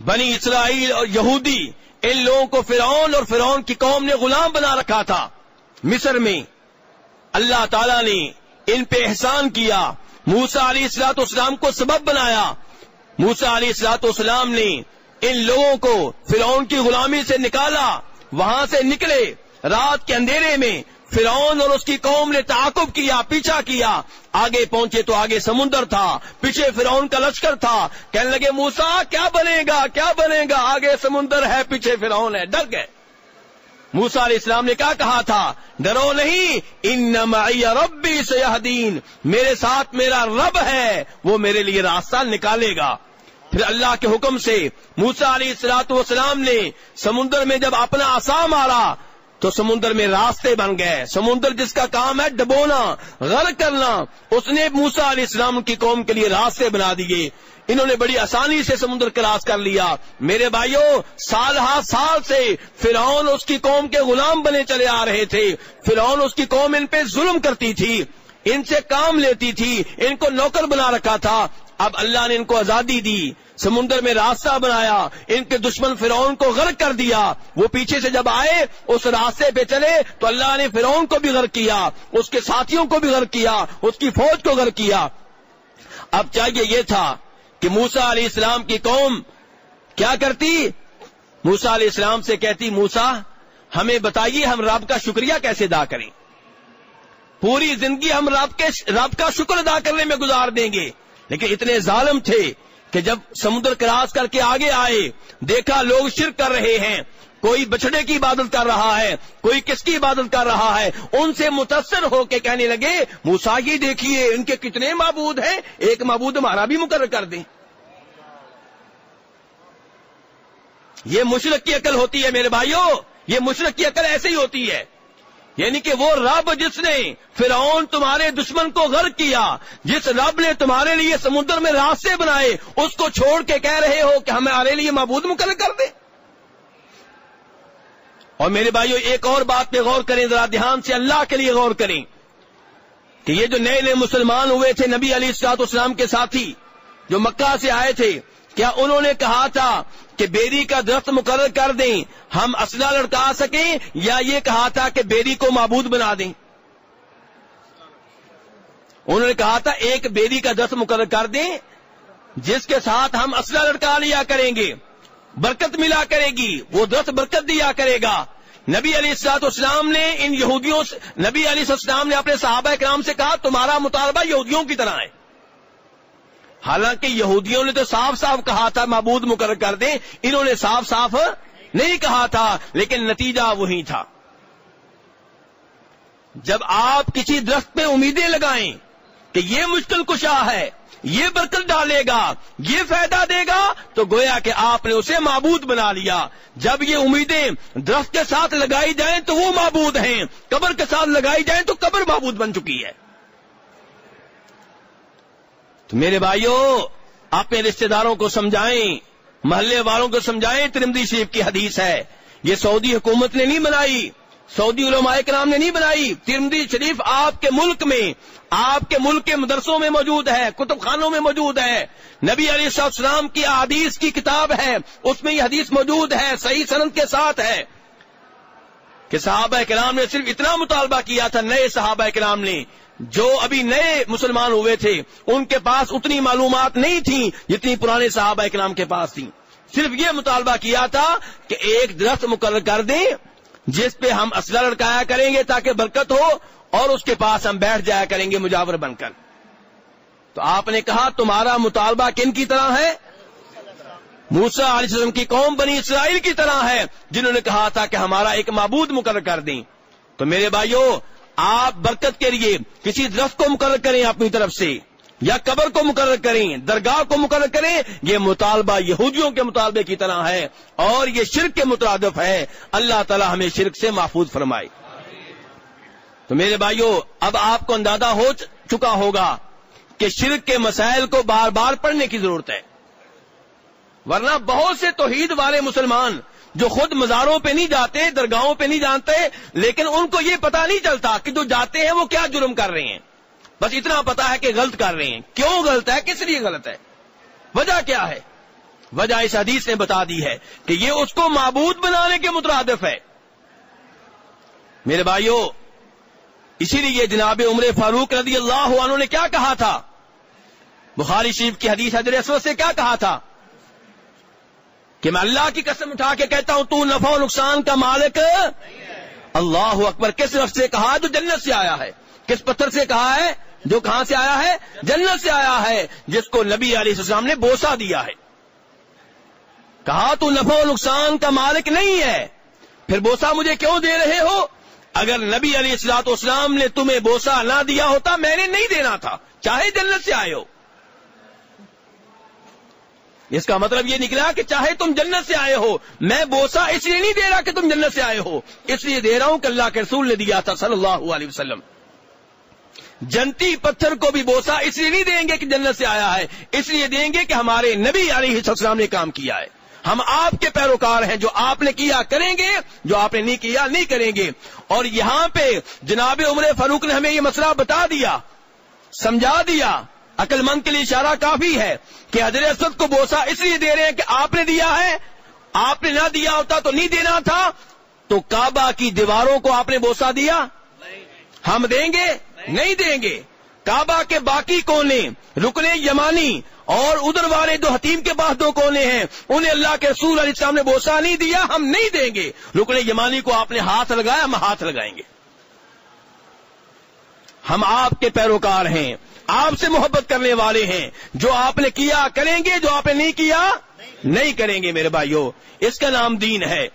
بنی اسرائیل اور یہودی ان لوگوں کو فرعون اور فرعون کی قوم نے غلام بنا رکھا تھا مصر میں. اللہ تعالیٰ نے ان پہ احسان کیا. موسیٰ علیہ الصلوۃ والسلام کو سبب بنایا. موسیٰ علیہ الصلوۃ والسلام نے ان لوگوں کو فرعون کی غلامی سے نکالا. وہاں سے نکلے رات کے اندھیرے میں فرعون اور اس کی قوم نے تعاقب کیا, پیچھا کیا. آگے پہنچے تو آگے سمندر تھا, پیچھے فرعون کا لشکر تھا. کہنے لگے موسیٰ کیا بنے گا, کیا بنے گا, آگے سمندر ہے پیچھے فرعون ہے. ڈر گئے. موسیٰ علیہ السلام نے کیا کہا تھا, ڈرو نہیں, ان معی ربی سیہدین, میرے ساتھ میرا رب ہے, وہ میرے لیے راستہ نکالے گا. پھر اللہ کے حکم سے موسیٰ علیہ الصلوۃ والسلام نے سمندر میں جب اپنا عصا مارا تو سمندر میں راستے بن گئے. سمندر جس کا کام ہے ڈبونا, غرق کرنا, اس نے موسیٰ علیہ السلام کی قوم کے لیے راستے بنا دیے. انہوں نے بڑی آسانی سے سمندر کراس کر لیا. میرے بھائیوں, سال ہا سال سے فرعون اس کی قوم کے غلام بنے چلے آ رہے تھے. فرعون اس کی قوم ان پہ ظلم کرتی تھی, ان سے کام لیتی تھی, ان کو نوکر بنا رکھا تھا. اب اللہ نے ان کو آزادی دی, سمندر میں راستہ بنایا, ان کے دشمن فرعون کو غرق کر دیا. وہ پیچھے سے جب آئے اس راستے پہ چلے تو اللہ نے فرعون کو بھی غرق کیا, اس کے ساتھیوں کو بھی غرق کیا, اس کی فوج کو غرق کیا. اب چاہیے یہ تھا کہ موسیٰ علیہ السلام کی قوم کیا کرتی, موسیٰ علیہ السلام سے کہتی موسیٰ ہمیں بتائیے ہم رب کا شکریہ کیسے ادا کریں, پوری زندگی ہم رب کا شکر ادا کرنے میں گزار دیں گے. لیکن اتنے ظالم تھے کہ جب سمندر کراس کر کے آگے آئے, دیکھا لوگ شرک کر رہے ہیں, کوئی بچڑے کی عبادت کر رہا ہے, کوئی کس کی عبادت کر رہا ہے. ان سے متاثر ہو کے کہنے لگے موسیٰ یہ دیکھیے ان کے کتنے معبود ہیں, ایک معبود ہمارا بھی مقرر کر دیں. یہ مشرک کی عقل ہوتی ہے میرے بھائیوں, یہ مشرک کی عقل ایسے ہی ہوتی ہے. یعنی کہ وہ رب جس نے فرعون تمہارے دشمن کو غرق کیا, جس رب نے تمہارے لیے سمندر میں راستے بنائے, اس کو چھوڑ کے کہہ رہے ہو کہ ہمارے لیے معبود مقرر کر دیں. اور میرے بھائیوں ایک اور بات پہ غور کریں, ذرا دھیان سے اللہ کے لیے غور کریں کہ یہ جو نئے نئے مسلمان ہوئے تھے نبی علیہ الصلوۃ والسلام کے ساتھی جو مکہ سے آئے تھے, کیا انہوں نے کہا تھا کہ بیری کا درخت مقرر کر دیں ہم اسلحہ لڑکا سکیں, یا یہ کہا تھا کہ بیری کو معبود بنا دیں؟ انہوں نے کہا تھا ایک بیری کا درخت مقرر کر دیں جس کے ساتھ ہم اسلحہ لڑکا لیا کریں گے, برکت ملا کرے گی, وہ درخت برکت دیا کرے گا. نبی علیہ الصلوۃ والسلام نے ان یہودیوں سے, نبی علیہ السلام نے اپنے صحابہ کرام سے کہا تمہارا مطالبہ یہودیوں کی طرح ہے. حالانکہ یہودیوں نے تو صاف صاف کہا تھا معبود مقرر کر دیں, انہوں نے صاف صاف نہیں کہا تھا, لیکن نتیجہ وہی تھا. جب آپ کسی درخت پہ امیدیں لگائیں کہ یہ مشکل کشا ہے, یہ برکت ڈالے گا, یہ فائدہ دے گا, تو گویا کہ آپ نے اسے معبود بنا لیا. جب یہ امیدیں درخت کے ساتھ لگائی جائیں تو وہ معبود ہیں, قبر کے ساتھ لگائی جائیں تو قبر معبود بن چکی ہے. تو میرے بھائیوں اپنے رشتہ داروں کو سمجھائیں, محلے والوں کو سمجھائیں. ترمذی شریف کی حدیث ہے, یہ سعودی حکومت نے نہیں بنائی, سعودی علماء کرام نے نہیں بنائی. ترمذی شریف آپ کے ملک میں, آپ کے ملک کے مدرسوں میں موجود ہے, کتب خانوں میں موجود ہے. نبی علیہ السلام کی احادیث کی کتاب ہے, اس میں یہ حدیث موجود ہے, صحیح سند کے ساتھ ہے کہ صحابہ کرام نے صرف اتنا مطالبہ کیا تھا, نئے صحابہ کرام نے جو ابھی نئے مسلمان ہوئے تھے ان کے پاس اتنی معلومات نہیں تھیں جتنی پرانے صحابہ کرام کے پاس تھیں. صرف یہ مطالبہ کیا تھا کہ ایک درخت مقرر کر دیں جس پہ ہم اسلحہ لڑکایا کریں گے تاکہ برکت ہو, اور اس کے پاس ہم بیٹھ جایا کریں گے مجاور بن کر. تو آپ نے کہا تمہارا مطالبہ کن کی طرح ہے؟ موسیٰ علیہ السلام کی قوم بنی اسرائیل کی طرح ہے, جنہوں نے کہا تھا کہ ہمارا ایک معبود مقرر کر دیں. تو میرے بھائیوں آپ برکت کے لیے کسی درخت کو مقرر کریں اپنی طرف سے, یا قبر کو مقرر کریں, درگاہ کو مقرر کریں, یہ مطالبہ یہودیوں کے مطالبے کی طرح ہے اور یہ شرک کے مترادف ہے. اللہ تعالی ہمیں شرک سے محفوظ فرمائے. تو میرے بھائیوں اب آپ کو اندازہ ہو چکا ہوگا کہ شرک کے مسائل کو بار بار پڑھنے کی ضرورت ہے, ورنہ بہت سے توحید والے مسلمان جو خود مزاروں پہ نہیں جاتے, درگاہوں پہ نہیں جانتے, لیکن ان کو یہ پتا نہیں چلتا کہ جو جاتے ہیں وہ کیا جرم کر رہے ہیں. بس اتنا پتا ہے کہ غلط کر رہے ہیں. کیوں غلط ہے, کس لیے غلط ہے, وجہ کیا ہے. وجہ اس حدیث نے بتا دی ہے کہ یہ اس کو معبود بنانے کے مترادف ہے. میرے بھائیو، اسی لیے جناب عمر فاروق رضی اللہ عنہ نے کیا کہا تھا؟ بخاری شریف کی حدیث حجر اسود سے کیا کہا تھا کہ میں اللہ کی قسم اٹھا کے کہتا ہوں تو نفع و نقصان کا مالک. اللہ اکبر. کس لفظ سے کہا؟ جو جنت سے آیا ہے. کس پتھر سے کہا ہے؟ جو کہاں سے آیا ہے؟ جنت سے آیا ہے، جس کو نبی علیہ السلام نے بوسہ دیا ہے. کہا تو نفع و نقصان کا مالک نہیں ہے، پھر بوسہ مجھے کیوں دے رہے ہو؟ اگر نبی علیہ السلام نے تمہیں بوسہ نہ دیا ہوتا میں نے نہیں دینا تھا، چاہے جنت سے آئے ہو. اس کا مطلب یہ نکلا کہ چاہے تم جنت سے آئے ہو، میں بوسہ اس لیے نہیں دے رہا کہ تم جنت سے آئے ہو، اس لیے دے رہا ہوں کہ اللہ کے رسول نے دیا تھا صلی اللہ علیہ وسلم. جنتی پتھر کو بھی بوسہ اس لیے نہیں دیں گے کہ جنت سے آیا ہے، اس لیے دیں گے کہ ہمارے نبی علیہ السلام نے کام کیا ہے. ہم آپ کے پیروکار ہیں، جو آپ نے کیا کریں گے، جو آپ نے نہیں کیا نہیں کریں گے. اور یہاں پہ جناب عمر فاروق نے ہمیں یہ مسئلہ بتا دیا، سمجھا دیا. عقل مند کے لیے اشارہ کافی ہے کہ حجر اسود کو بوسہ اس لیے دے رہے ہیں کہ آپ نے دیا ہے، آپ نے نہ دیا ہوتا تو نہیں دینا تھا. تو کعبہ کی دیواروں کو آپ نے بوسہ دیا؟ ہم دیں گے؟ نہیں دیں گے. کعبہ کے باقی کونے، رکن یمانی اور ادھر والے دو حتیم کے پاس 2 کونے ہیں، انہیں اللہ کے رسول علیہ السلام نے بوسہ نہیں دیا، ہم نہیں دیں گے. رکن یمانی کو آپ نے ہاتھ لگایا، ہم ہاتھ لگائیں گے. ہم آپ کے پیروکار ہیں، آپ سے محبت کرنے والے ہیں. جو آپ نے کیا کریں گے، جو آپ نے نہیں کیا نہیں کریں گے. میرے بھائیو، اس کا نام دین ہے.